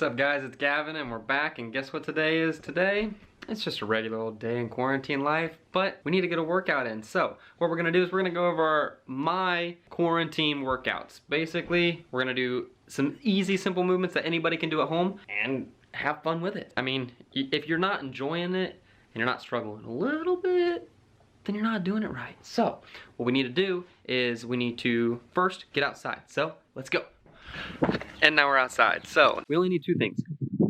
What's up guys, it's Gavin and we're back, and guess what today is? Today, it's just a regular old day in quarantine life, but we need to get a workout in. So what we're gonna do is we're gonna go over my quarantine workouts. Basically, we're gonna do some easy, simple movements that anybody can do at home and have fun with it. I mean, if you're not enjoying it and you're not struggling a little bit, then you're not doing it right. So what we need to do is we need to first get outside. So let's go. And now we're outside. So we only need two things.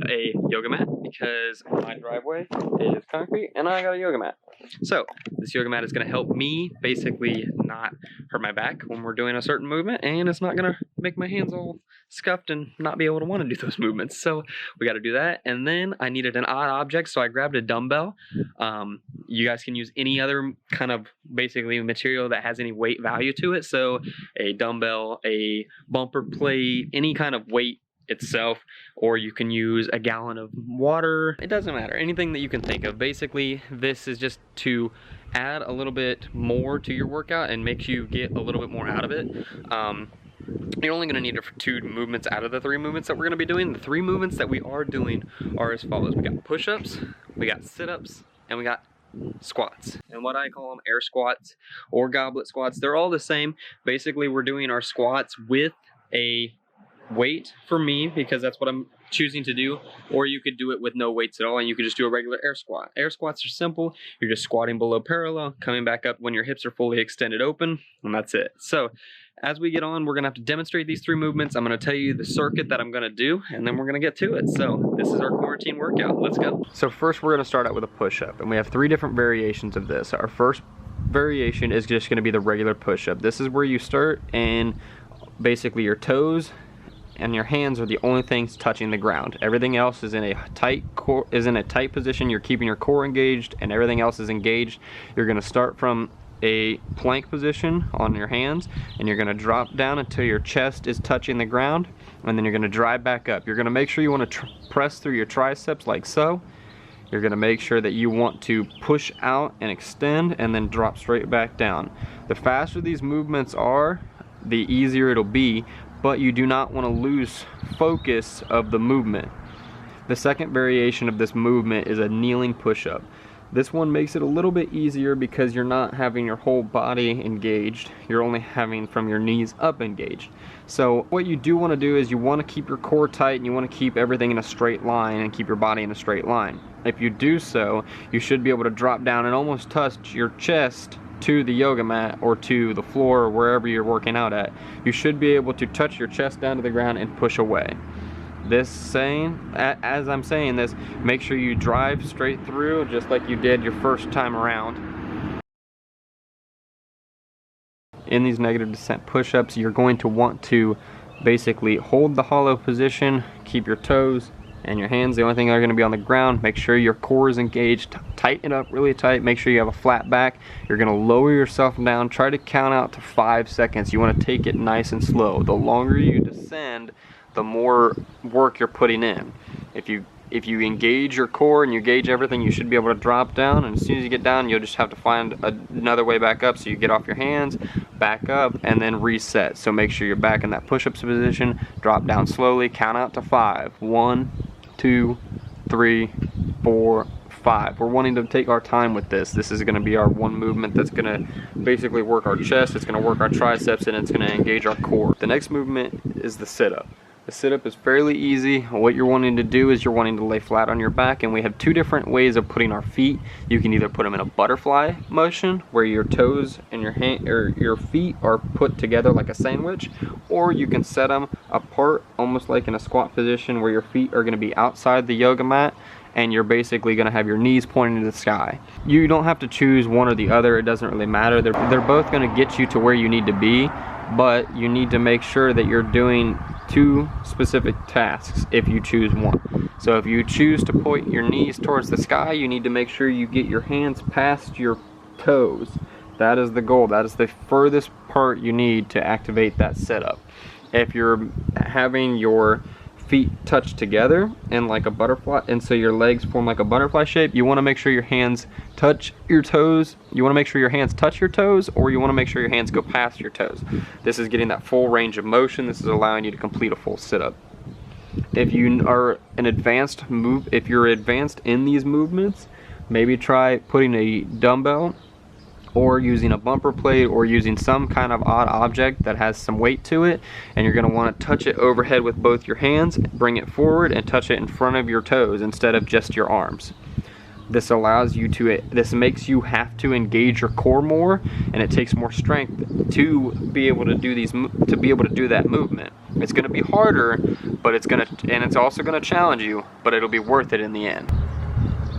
A yoga mat, because my driveway is concrete and I got a yoga mat. So this yoga mat is going to help me basically not hurt my back when we're doing a certain movement, and it's not going to make my hands all scuffed and not be able to want to do those movements. So we got to do that. And then I needed an odd object, so I grabbed a dumbbell. You guys can use any other kind of basically material that has any weight value to it. So a dumbbell, a bumper plate, any kind of weight itself, or you can use a gallon of water. It doesn't matter, anything that you can think of. Basically, this is just to add a little bit more to your workout and makes you get a little bit more out of it. You're only going to need it for 2 movements out of the 3 movements that we're going to be doing. The 3 movements that we are doing are as follows. We got push-ups, we got sit-ups, and we got squats. And what I call them air squats or goblet squats, they're all the same. Basically, we're doing our squats with a weight for me, because that's what I'm choosing to do, or you could do it with no weights at all and you could just do a regular air squat. Air squats are simple. You're just squatting below parallel, coming back up when your hips are fully extended open, and that's it. So as we get on, we're gonna have to demonstrate these 3 movements. I'm gonna tell you the circuit that I'm gonna do, and then we're gonna get to it. So this is our quarantine workout. Let's go. So first we're gonna start out with a push-up, and we have 3 different variations of this. Our first variation is just gonna be the regular push-up. This is where you start, and basically your toes and your hands are the only things touching the ground. Everything else is in a tight position. You're keeping your core engaged and everything else is engaged. You're going to start from a plank position on your hands, and you're going to drop down until your chest is touching the ground, and then you're going to drive back up. You're going to make sure you want to press through your triceps like so. You're going to make sure that you want to push out and extend and then drop straight back down. The faster these movements are, the easier it'll be, but you do not want to lose focus of the movement. The second variation of this movement is a kneeling push-up. This one makes it a little bit easier because you're not having your whole body engaged. You're only having from your knees up engaged. So what you do want to do is you want to keep your core tight and you want to keep everything in a straight line and keep your body in a straight line. If you do so, you should be able to drop down and almost touch your chest to the yoga mat or to the floor or wherever you're working out at. You should be able to touch your chest down to the ground and push away. As I'm saying this, make sure you drive straight through just like you did your first time around. In these negative descent push-ups, you're going to want to basically hold the hollow position, keep your toes and your hands the only thing that are going to be on the ground. Make sure your core is engaged, tighten it up really tight, make sure you have a flat back. You're going to lower yourself down, try to count out to 5 seconds. You want to take it nice and slow. The longer you descend, the more work you're putting in. If you engage your core and you engage everything, you should be able to drop down, and as soon as you get down, you'll just have to find another way back up. So you get off your hands, back up, and then reset. So make sure you're back in that push-ups position, drop down slowly, count out to 5. 1, 2, 3, 4, 5. We're wanting to take our time with this. This is going to be our one movement that's going to basically work our chest, it's going to work our triceps, and it's going to engage our core. The next movement is the sit-up. The sit-up is fairly easy. What you're wanting to do is you're wanting to lay flat on your back, and we have 2 different ways of putting our feet. You can either put them in a butterfly motion where your toes and your feet are put together like a sandwich, or you can set them apart almost like in a squat position where your feet are going to be outside the yoga mat and you're basically going to have your knees pointing to the sky. You don't have to choose one or the other. It doesn't really matter. They're both going to get you to where you need to be, but you need to make sure that you're doing 2 specific tasks if you choose one. So if you choose to point your knees towards the sky, you need to make sure you get your hands past your toes. That is the goal. That is the furthest part you need to activate that setup. If you're having your feet touch together and like a butterfly, and so your legs form like a butterfly shape, you want to make sure your hands touch your toes. You want to make sure your hands touch your toes, or you want to make sure your hands go past your toes. This is getting that full range of motion. This is allowing you to complete a full sit-up. If you are if you're advanced in these movements, maybe try putting a dumbbell or using a bumper plate or using some kind of odd object that has some weight to it, and you're going to want to touch it overhead with both your hands, bring it forward and touch it in front of your toes instead of just your arms. This allows you to, this makes you have to engage your core more, and it takes more strength to be able to do that movement. It's going to be harder, but it's also going to challenge you, but it'll be worth it in the end.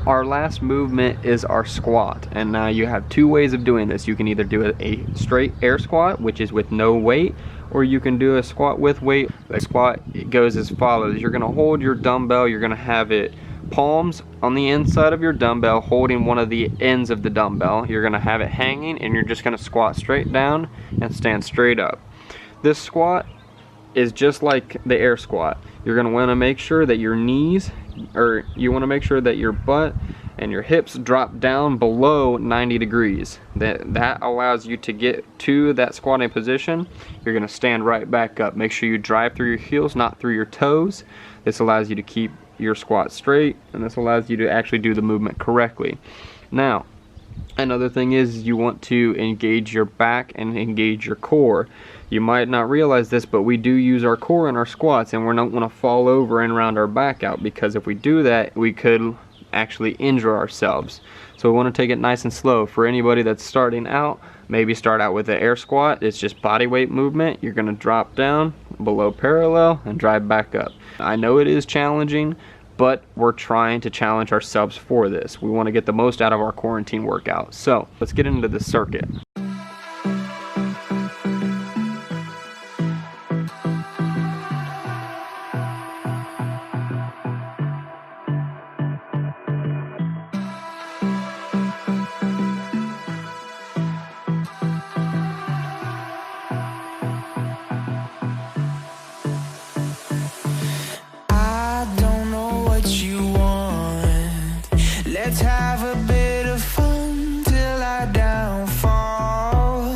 Our last movement is our squat, and now you have two ways of doing this. You can either do a straight air squat, which is with no weight, or you can do a squat with weight. The squat goes as follows. You're going to hold your dumbbell, you're going to have it palms on the inside of your dumbbell, holding one of the ends of the dumbbell. You're going to have it hanging, and you're just going to squat straight down and stand straight up. This squat is just like the air squat. You're going to want to make sure that your knees, or you want to make sure that your butt and your hips drop down below 90 degrees. That allows you to get to that squatting position. You're going to stand right back up. Make sure you drive through your heels, not through your toes. This allows you to keep your squat straight, and this allows you to actually do the movement correctly. Now, another thing is you want to engage your back and engage your core. You might not realize this, but we do use our core in our squats, and we're not going to fall over and round our back out, because if we do that, we could actually injure ourselves. So we want to take it nice and slow. For anybody that's starting out, maybe start out with the air squat. It's just body weight movement. You're going to drop down below parallel and drive back up. I know it is challenging, but we're trying to challenge ourselves for this. We want to get the most out of our quarantine workout. So let's get into the circuit. Let's have a bit of fun till I downfall.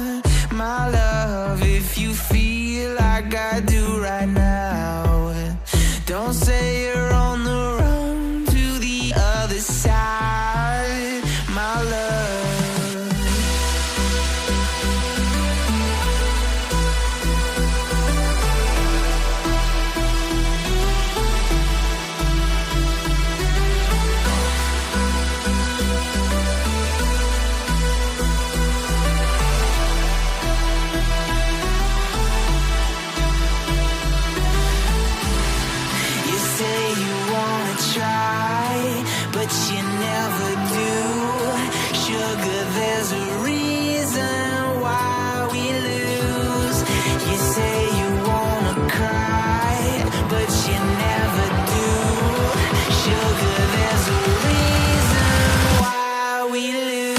My love, if you feel like I do right now, don't say you're on the run to the other side, my love. But you never do. Sugar, there's a reason why we lose. You say you wanna cry, but you never do. Sugar, there's a reason why we lose.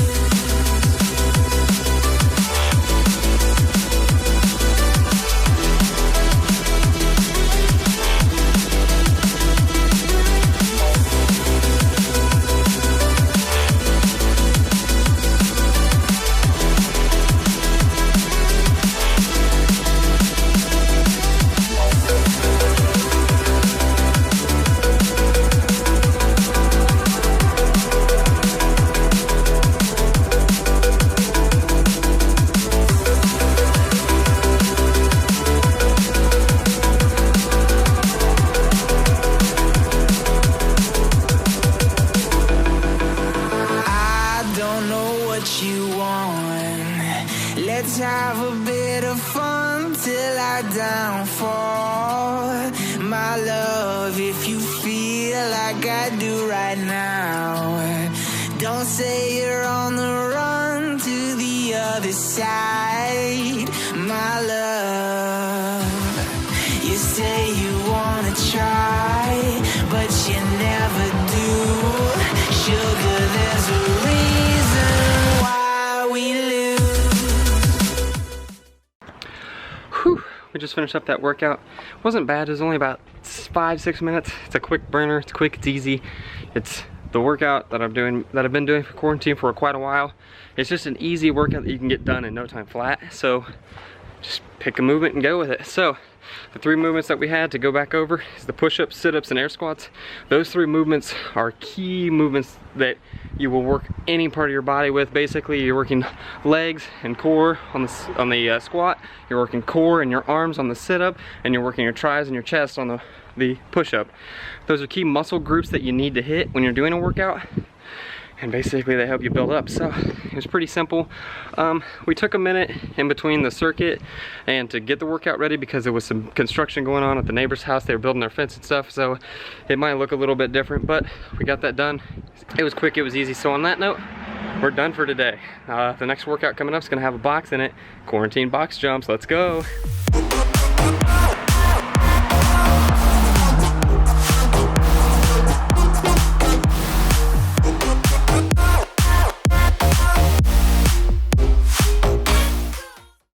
Let's have a bit of fun till I downfall. My love, if you feel like I do right now, don't say you're on the run to the other side, my love. You say you wanna try, but you never do. Sugar, there's a reason why we lose. We just finished up that workout. It wasn't bad. It was only about 5-6 minutes. It's a quick burner. It's quick. It's easy. It's the workout that I've been doing for quarantine for quite a while. It's just an easy workout that you can get done in no time flat. So just pick a movement and go with it. So the 3 movements that we had to go back over is the push-ups, sit-ups, and air squats. Those 3 movements are key movements that you will work any part of your body with. Basically, you're working legs and core on the squat, you're working core and your arms on the sit-up, and you're working your tris and your chest on the push-up. Those are key muscle groups that you need to hit when you're doing a workout, and basically they help you build up. So it was pretty simple. We took a minute in between the circuit and to get the workout ready because there was some construction going on at the neighbor's house. They were building their fence and stuff, so it might look a little bit different, but we got that done. It was quick, it was easy. So on that note, we're done for today. The next workout coming up is gonna have a box in it. Quarantine box jumps, let's go.